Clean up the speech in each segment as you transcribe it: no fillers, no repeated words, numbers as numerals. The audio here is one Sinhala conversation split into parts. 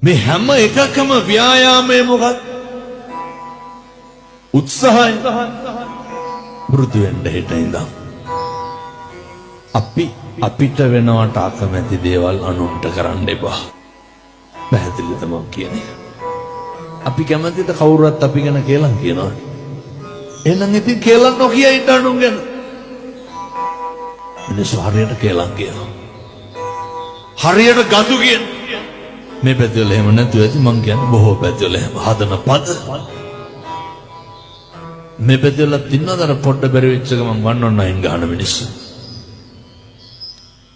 මේ හැම එකකම ව්‍යායාමයේ මොකක්ද? උත්සාහය. පුරුදු වෙන්න හිට ඉඳන්. අපිට වෙනවට අකමැති දේවල් අනුන්ට කරන්න එපා. පැහැදිලිද මම කියන්නේ? අපි කැමතිද කවුරුත් අපි ගැන කියලා කියනවා? එහෙනම් ඉතින් කියලා නොකිය ඉන්න අනුන් ගැන. මිනිස්සු හරියට කියලා කියනවා. හරියට ගඳු කියන. මේ පැතිවල එහෙම නැතුව ඇති මං කියන්නේ බොහෝ පැතිවල එහෙම හදන පද. මේ පැතිවල තින්නතර පොඩ්ඩ බැරි වෙච්ච ගමන් වන්නොන්න අයින් ගහන මිනිස්සු.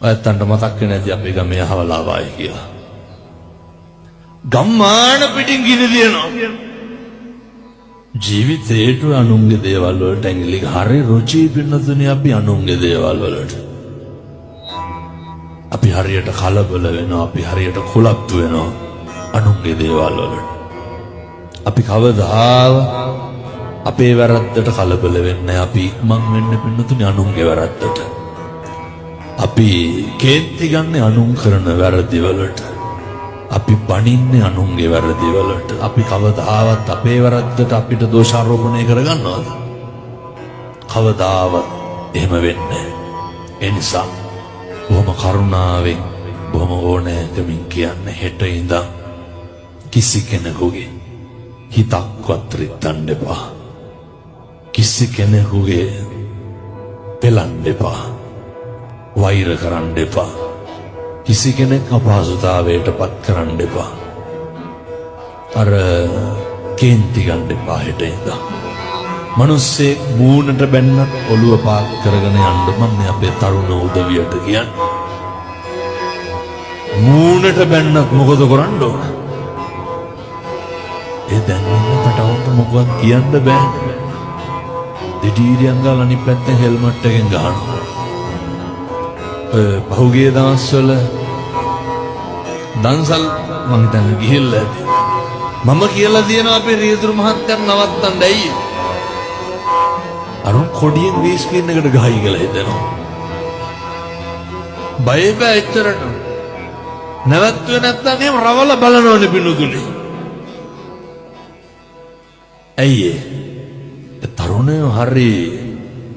ඔයත්තන්ට මතක් වෙන්නේ නැති අපේ ගමේ අහවලා වායි කියලා. ගම්මාන පිටින් ගිනි දිනනවා. ජීවිතේට අනුන්ගේ දේවල් වලට ඇඟිලි හරි රුචි පින්නතුනේ අපි අනුන්ගේ දේවල් වලට. අපි හරියට කලබල වෙනවා, අපි හරියට කුලප්පු වෙනවා අනුන්ගේ දේවල් වලට. අපි කවදාව අපේ වැරද්දට කලබල වෙන්නේ අපි ඉක්මන් වෙන්න පින්නතුනේ අනුන්ගේ වැරද්දට. අපි කේන්ති ගන්න අනුන් කරන වැරදි වලට. අපි බනින්නේ අනුන්ගේ වැරදි වලට. අපි කවදාවත් අපේ වැරද්දට අපිට දෝෂාරෝපණය කරගන්නවද? කවදාවත් එහෙම වෙන්නේ නැහැ. ඒ නිසා බොහොම කරුණාවෙන් බොහොම ඕනෑකමින් කියන්නේ හෙට ඉඳන් කිසි කෙනෙකුගේ හිතක්වත් රිද්දන්න එපා. කිසි කෙනෙකුගේ පෙලන්න එපා. වෛර කරන්න එපා. කිසි කෙනෙක් අපහසුතාවයට පත් කරන්න එපා. අර කේන්ති ගන්න එපා හෙට ඉඳන්. මිනිස්සේ මූණට බැන්නත් ඔළුව පාත් කරගෙන යන්න මම අපේ තරුණ උදවියට කියන්නේ. මූණට බැන්නත් මොකද කරන්න ඕන? ඒ දැන් ඉන්න පටවන්ට මොකවත් කියන්න බෑ. දෙඩීරියන් ගාලා අනිත් පැත්තෙන් හෙල්මට් එකෙන් ගහනවා. පහුගිය දවස්වල දන්සල් මං හිතන්නේ ගිහිල්ලා ඇති. මම කියලා තියෙනවා අපේ රියදුරු මහත්තයන් නවත්තන්න ඇයි? අරුන් කොඩියෙන් වීස් ස්ක්‍රීන් එකට ගහයි කියලා හිතනවා. බය බෑ එච්චරට. නැවතුනේ නැත්තම් එහෙම රවල බලනවනේ පිනුතුනේ. ඇයි ඒ තරුණයෝ හරි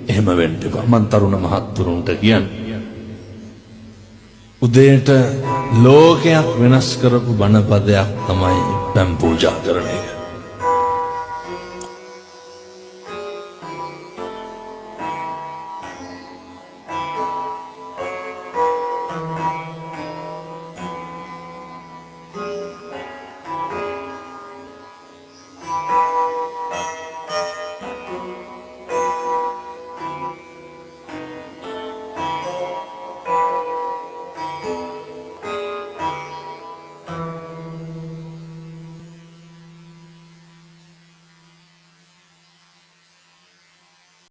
එහෙම වෙන්න එපා. මං තරුණ මහත්තුරුන්ට කියන්නේ උදේට ලෝකයක් වෙනස් කරපු බණපදයක් තමයි පැම් පූජා කරන එක.